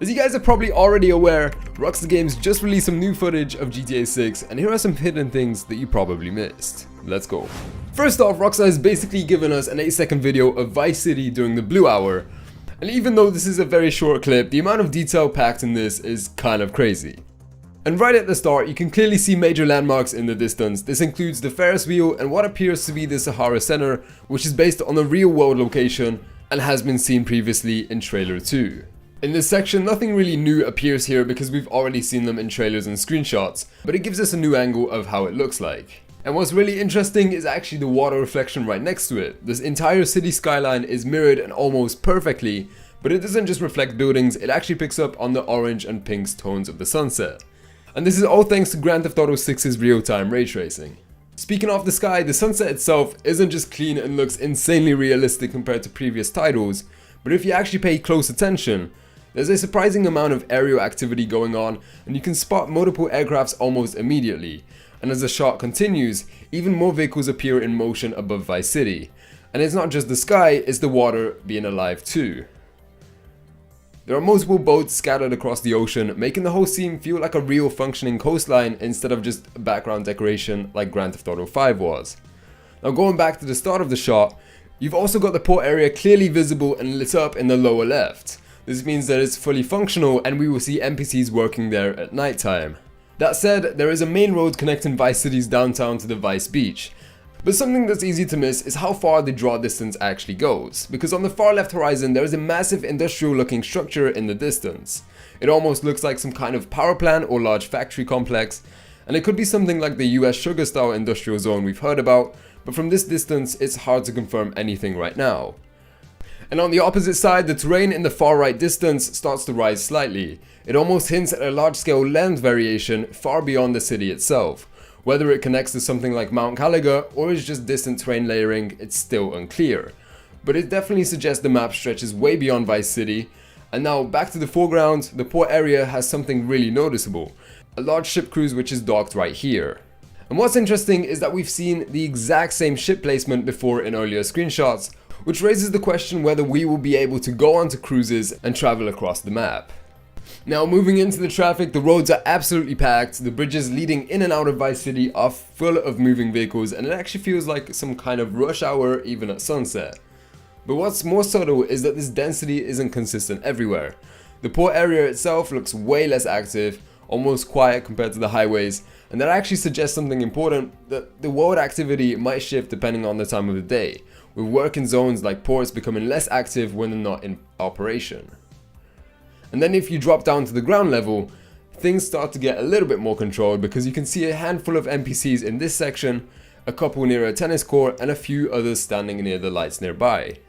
As you guys are probably already aware, Rockstar Games just released some new footage of GTA 6, and here are some hidden things that you probably missed. Let's go. First off, Rockstar has basically given us an 8-second video of Vice City during the Blue Hour, and even though this is a very short clip, the amount of detail packed in this is kind of crazy. And right at the start, you can clearly see major landmarks in the distance. This includes the Ferris wheel and what appears to be the Sahara Center, which is based on a real world location and has been seen previously in Trailer 2. In this section, nothing really new appears here because we've already seen them in trailers and screenshots, but it gives us a new angle of how it looks like. And what's really interesting is actually the water reflection right next to it. This entire city skyline is mirrored and almost perfectly, but it doesn't just reflect buildings, it actually picks up on the orange and pink tones of the sunset. And this is all thanks to Grand Theft Auto 6's real-time ray tracing. Speaking of the sky, the sunset itself isn't just clean and looks insanely realistic compared to previous titles, but if you actually pay close attention, there's a surprising amount of aerial activity going on, and you can spot multiple aircrafts almost immediately. And as the shot continues, even more vehicles appear in motion above Vice City. And it's not just the sky, it's the water being alive too. There are multiple boats scattered across the ocean, making the whole scene feel like a real functioning coastline instead of just a background decoration like Grand Theft Auto 5 was. Now going back to the start of the shot, you've also got the port area clearly visible and lit up in the lower left. This means that it's fully functional and we will see NPCs working there at nighttime. That said, there is a main road connecting Vice City's downtown to the Vice Beach. But something that's easy to miss is how far the draw distance actually goes, because on the far left horizon there is a massive industrial looking structure in the distance. It almost looks like some kind of power plant or large factory complex, and it could be something like the US sugar style industrial zone we've heard about, but from this distance it's hard to confirm anything right now. And on the opposite side, the terrain in the far right distance starts to rise slightly. It almost hints at a large scale land variation far beyond the city itself. Whether it connects to something like Mount Caliga or is just distant terrain layering, it's still unclear. But it definitely suggests the map stretches way beyond Vice City. And now back to the foreground, the port area has something really noticeable. A large ship cruise which is docked right here. And what's interesting is that we've seen the exact same ship placement before in earlier screenshots, which raises the question whether we will be able to go onto cruises and travel across the map. Now moving into the traffic, the roads are absolutely packed, the bridges leading in and out of Vice City are full of moving vehicles, and it actually feels like some kind of rush hour even at sunset. But what's more subtle is that this density isn't consistent everywhere. The port area itself looks way less active, almost quiet compared to the highways, and that actually suggests something important, that the world activity might shift depending on the time of the day, with work in zones like ports becoming less active when they're not in operation. And then if you drop down to the ground level, things start to get a little bit more controlled because you can see a handful of NPCs in this section, a couple near a tennis court, and a few others standing near the lights nearby.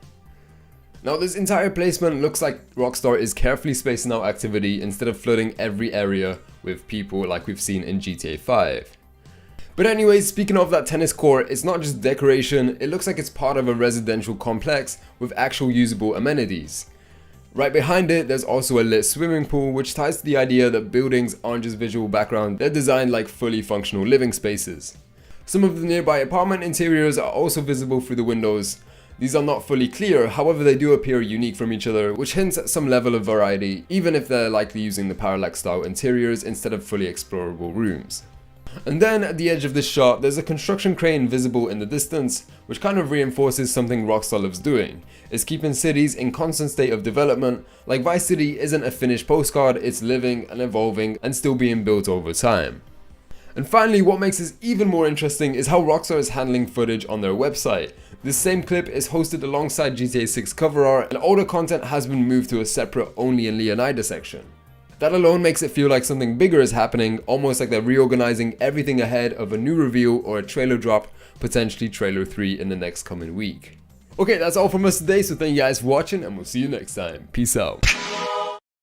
Now this entire placement looks like Rockstar is carefully spacing out activity instead of flooding every area with people like we've seen in GTA 5. But anyways, speaking of that tennis court, it's not just decoration, it looks like it's part of a residential complex with actual usable amenities. Right behind it, there's also a lit swimming pool, which ties to the idea that buildings aren't just visual background, they're designed like fully functional living spaces. Some of the nearby apartment interiors are also visible through the windows. These are not fully clear, however they do appear unique from each other, which hints at some level of variety, even if they're likely using the parallax style interiors instead of fully explorable rooms. And then at the edge of this shot, there's a construction crane visible in the distance, which kind of reinforces something Rockstar loves doing. It's keeping cities in constant state of development, like Vice City isn't a finished postcard, it's living and evolving and still being built over time. And finally, what makes this even more interesting is how Rockstar is handling footage on their website. This same clip is hosted alongside GTA 6 cover art, and older content has been moved to a separate Only in Leonida section. That alone makes it feel like something bigger is happening, almost like they're reorganizing everything ahead of a new reveal or a trailer drop, potentially trailer 3 in the next coming week. Okay, that's all from us today, so thank you guys for watching and we'll see you next time. Peace out.